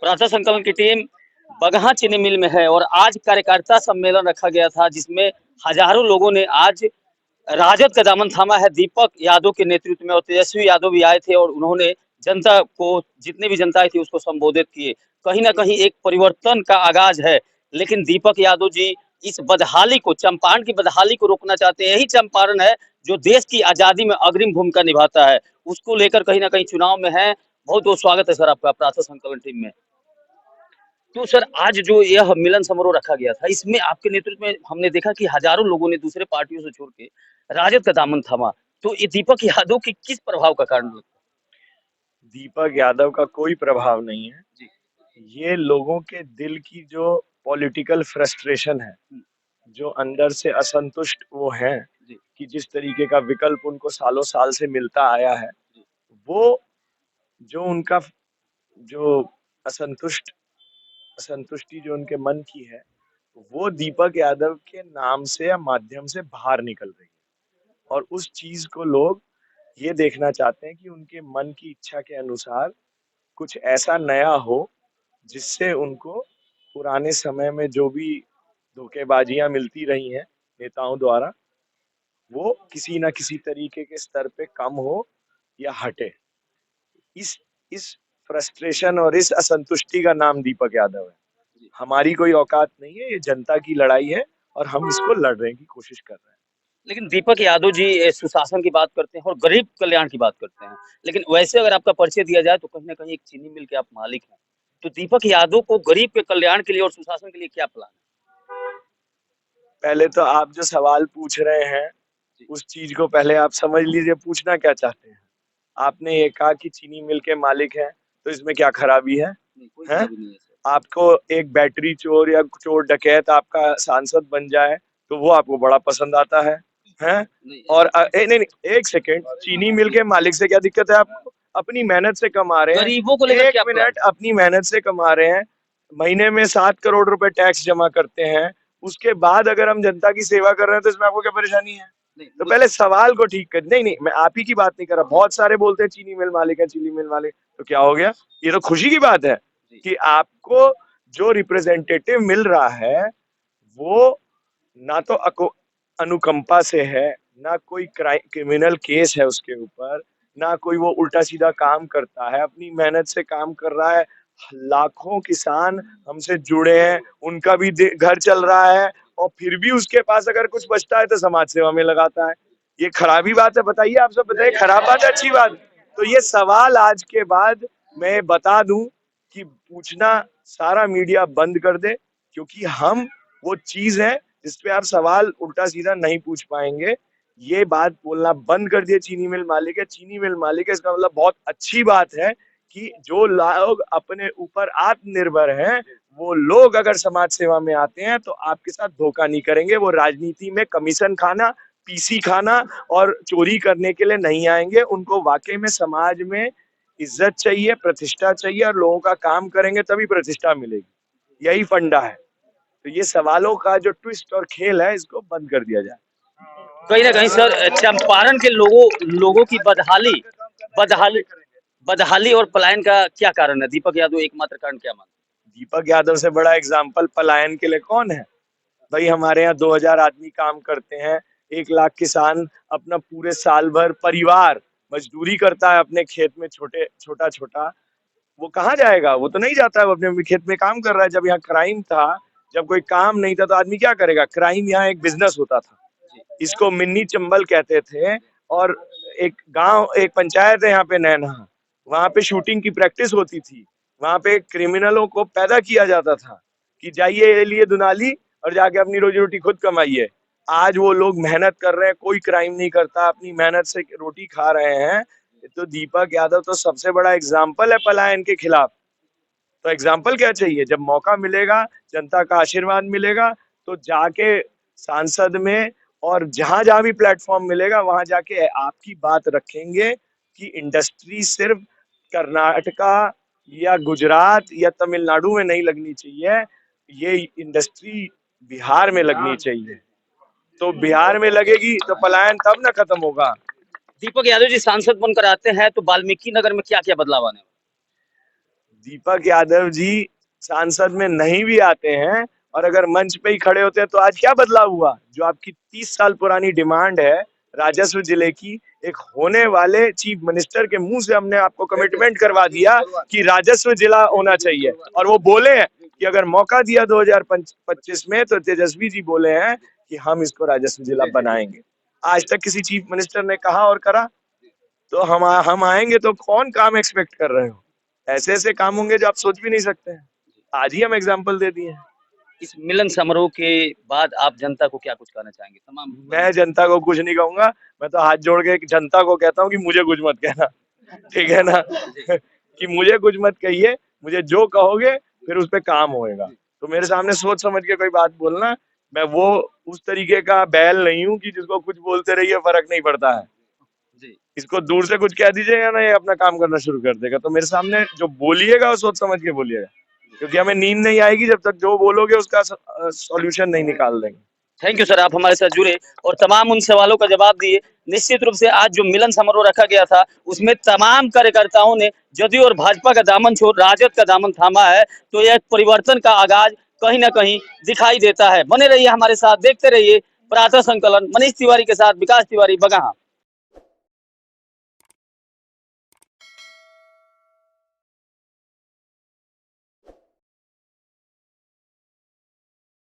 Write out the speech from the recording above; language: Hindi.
प्रातः संकलन की टीम बगहा चीनी मिल में है और आज कार्यकर्ता सम्मेलन रखा गया था जिसमें हजारों लोगों ने आज राजद का दामन थामा है। दीपक यादव के नेतृत्व में और तेजस्वी यादव भी आए थे और उन्होंने जनता को, जितनी भी जनता आई थी उसको संबोधित किए। कहीं ना कहीं एक परिवर्तन का आगाज है, लेकिन दीपक यादव जी इस बदहाली को, चंपारण की बदहाली को रोकना चाहते हैं। यही चंपारण है जो देश की आजादी में अग्रिम भूमिका निभाता है, उसको लेकर कहीं ना कहीं चुनाव में है। बहुत बहुत स्वागत है सर आपका प्रातः संकलन टीम में। तो सर आज जो यह मिलन समारोह रखा गया था, इसमें आपके नेतृत्व में हमने देखा कि हजारों लोगों ने दूसरे पार्टियों से छोड़ के राजद का दामन थामा। तो ये दीपक यादव के किस प्रभाव का कारण लगता दीपक यादव का कोई प्रभाव नहीं है। जी। ये लोगों के दिल की जो पॉलिटिकल फ्रस्ट्रेशन है, जो अंदर से असंतुष्ट वो हैं जी। कि जिस तरीके का विकल्प उनको सालों साल से मिलता आया है, जी। वो जो उनका जो असंतुष्ट असंतुष्टि जो उनके मन की है, वो दीपक यादव के नाम से या माध्यम से बाहर निकल रही है। और उस चीज को लोग ये देखना चाहते हैं कि उनके मन की इच्छा के अनुसार कुछ ऐसा नया हो जिससे उनको पुराने समय में जो भी धोखेबाजियां मिलती रही हैं नेताओं द्वारा, वो किसी ना किसी तरीके के स्तर पे कम हो या हटे। इस इस फ्रस्ट्रेशन और इस असंतुष्टि का नाम दीपक यादव है। है? हमारी कोई औकात नहीं है, ये जनता की लड़ाई है और हम इसको लड़ने की कोशिश कर रहे हैं। लेकिन दीपक यादव जी सुशासन की बात करते हैं और गरीब कल्याण की बात करते हैं, लेकिन वैसे अगर आपका परिचय दिया जाए तो कहीं ना कहीं एक चीनी मिल के आप मालिक हैं। तो दीपक यादव को गरीब के कल्याण के लिए और सुशासन के लिए क्या प्लान पहले तो आप जो सवाल पूछ रहे हैं, है? उस चीज को पहले आप समझ लीजिए, पूछना क्या चाहते हैं। आपने ये कहा कि चीनी मिल के मालिक हैं, तो इसमें क्या खराबी है? नहीं, कोई हैं? खराबी नहीं है सर। आपको एक बैटरी चोर या चोर डकैत आपका सांसद बन जाए, तो वो आपको बड़ा पसंद आता है? हैं? नहीं और नहीं नहीं, एक सेकेंड, चीनी मिल के मालिक से क्या दिक्कत है आपको? अपनी मेहनत से कमा रहे हैं। गरीबों को लेकर एक क्या प्लान मिनट, अपनी मेहनत से कमा रहे हैं, महीने में 7 करोड़ रुपए टैक्स जमा करते हैं। उसके बाद अगर हम जनता की सेवा कर रहे हैं तो इसमें आपको क्या परेशानी है? नहीं तो पहले सवाल को ठीक कर। नहीं नहीं, मैं आप ही की बात नहीं कर रहा। बहुत सारे बोलते हैं चीनी मिल मालिक है, चीनी मिल मालिक, तो क्या हो गया? ये तो खुशी की बात है कि आपको जो रिप्रेजेंटेटिव मिल रहा है वो ना तो अनुकंपा से है, ना कोई क्रिमिनल केस है उसके ऊपर, ना कोई वो उल्टा सीधा काम करता है, अपनी मेहनत से काम कर रहा है। लाखों किसान हमसे जुड़े हैं, उनका भी घर चल रहा है, और फिर भी उसके पास अगर कुछ बचता है तो समाज सेवा में लगाता है। ये खराबी बात है? बताइए, आप सब बताइए, खराब बात है अच्छी बात? तो ये सवाल आज के बाद मैं बता दूं कि पूछना सारा मीडिया बंद कर दे, क्योंकि हम वो चीज है जिसपे आप सवाल उल्टा सीधा नहीं पूछ पाएंगे। ये बात बोलना बंद कर दिए, चीनी मिल मालिक है, चीनी मिल मालिक है, इसका मतलब बहुत अच्छी बात है कि जो लोग अपने ऊपर आत्मनिर्भर हैं, वो लोग अगर समाज सेवा में आते हैं तो आपके साथ धोखा नहीं करेंगे। वो राजनीति में कमीशन खाना, पीसी खाना और चोरी करने के लिए नहीं आएंगे। उनको वाकई में समाज में इज्जत चाहिए, प्रतिष्ठा चाहिए, और लोगों का काम करेंगे तभी प्रतिष्ठा मिलेगी। यही फंडा है। तो ये सवालों का जो ट्विस्ट और खेल है, इसको बंद कर दिया जाए। कहीं ना कहीं सर चंपारण के लोगों लोगों की बदहाली बदहाली बदहाली और पलायन का क्या कारण है? दीपक यादव एकमात्र कारण क्या मानते दीपक यादव से बड़ा एग्जाम्पल पलायन के लिए कौन है? भाई हमारे यहाँ 2000 आदमी काम करते हैं, 1 लाख किसान अपना पूरे साल भर परिवार मजदूरी करता है अपने खेत में, छोटा छोटा। वो कहाँ जाएगा? वो तो नहीं जाता है, वो अपने खेत में काम कर रहा है। जब यहाँ क्राइम था, जब कोई काम नहीं था, तो आदमी क्या करेगा? क्राइम यहाँ एक बिजनेस होता था, इसको मिन्नी चंबल कहते थे। और एक पंचायत है यहाँ पे नैना, वहां पे शूटिंग की प्रैक्टिस होती थी। वहां पे क्रिमिनलों को पैदा किया जाता था कि जाइए ये लिए दुनाली और जाके अपनी रोजी रोटी खुद कमाइए। आज वो लोग मेहनत कर रहे हैं, कोई क्राइम नहीं करता, अपनी मेहनत से रोटी खा रहे हैं। तो दीपक यादव तो सबसे बड़ा एग्जाम्पल है पलायन के खिलाफ। तो एग्जाम्पल क्या चाहिए? जब मौका मिलेगा, जनता का आशीर्वाद मिलेगा, तो जाके सांसद में और जहां जहां भी प्लेटफॉर्म मिलेगा वहां जाके आपकी बात रखेंगे कि इंडस्ट्री सिर्फ कर्नाटका या गुजरात या तमिलनाडु में नहीं लगनी चाहिए, ये इंडस्ट्री बिहार में लगनी चाहिए। तो बिहार में लगेगी तो पलायन तब ना खत्म होगा। दीपक यादव जी सांसद बनकर आते हैं तो वाल्मीकि नगर में क्या क्या बदलाव आने वाला? दीपक यादव जी सांसद में नहीं भी आते हैं और अगर मंच पे ही खड़े होते हैं तो आज क्या बदलाव हुआ? जो आपकी 30 साल पुरानी डिमांड है राजस्व जिले की, एक होने वाले चीफ मिनिस्टर के मुंह से हमने आपको कमिटमेंट करवा दिया कि राजस्व जिला होना चाहिए। और वो बोले हैं कि अगर मौका दिया 2025 में तो तेजस्वी जी बोले हैं कि हम इसको राजस्व जिला बनाएंगे। आज तक किसी चीफ मिनिस्टर ने कहा और करा? तो हम आएंगे तो कौन काम एक्सपेक्ट कर रहे हो? ऐसे ऐसे काम होंगे जो आप सोच भी नहीं सकते हैं। आज ही हम एग्जाम्पल दे दिए हैं। इस मिलन समारोह के बाद आप जनता को क्या कुछ कहना चाहेंगे? तमाम मैं जनता को कुछ नहीं कहूंगा, मैं तो हाथ जोड़ के जनता को कहता हूँ कि मुझे कुछ मत कहना, ठीक है ना? कि मुझे कुछ मत कहिए, मुझे जो कहोगे फिर उस पे काम होएगा। तो मेरे सामने सोच समझ के कोई बात बोलना। मैं वो उस तरीके का बैल नहीं हूँ कि जिसको कुछ बोलते रहिए फर्क नहीं पड़ता है। जी। इसको दूर से कुछ कह दीजिएगा ना, ये अपना काम करना शुरू कर देगा। तो मेरे सामने जो बोलिएगा वो सोच समझ के बोलिएगा, क्योंकि हमें नींद नहीं आएगी जब तक जो बोलोगे उसका सॉल्यूशन नहीं निकाल देंगे। थैंक यू सर, आप हमारे साथ जुड़े और तमाम उन सवालों का जवाब दिए। निश्चित रूप से आज जो मिलन समारोह रखा गया था उसमें तमाम कार्यकर्ताओं ने जदयू और भाजपा का दामन छोड़ राजद का दामन थामा है। तो यह परिवर्तन का आगाज कहीं ना कहीं दिखाई देता है। बने रहिए हमारे साथ, देखते रहिए प्रातः संकलन। मनीष तिवारी के साथ विकास तिवारी, बगहा।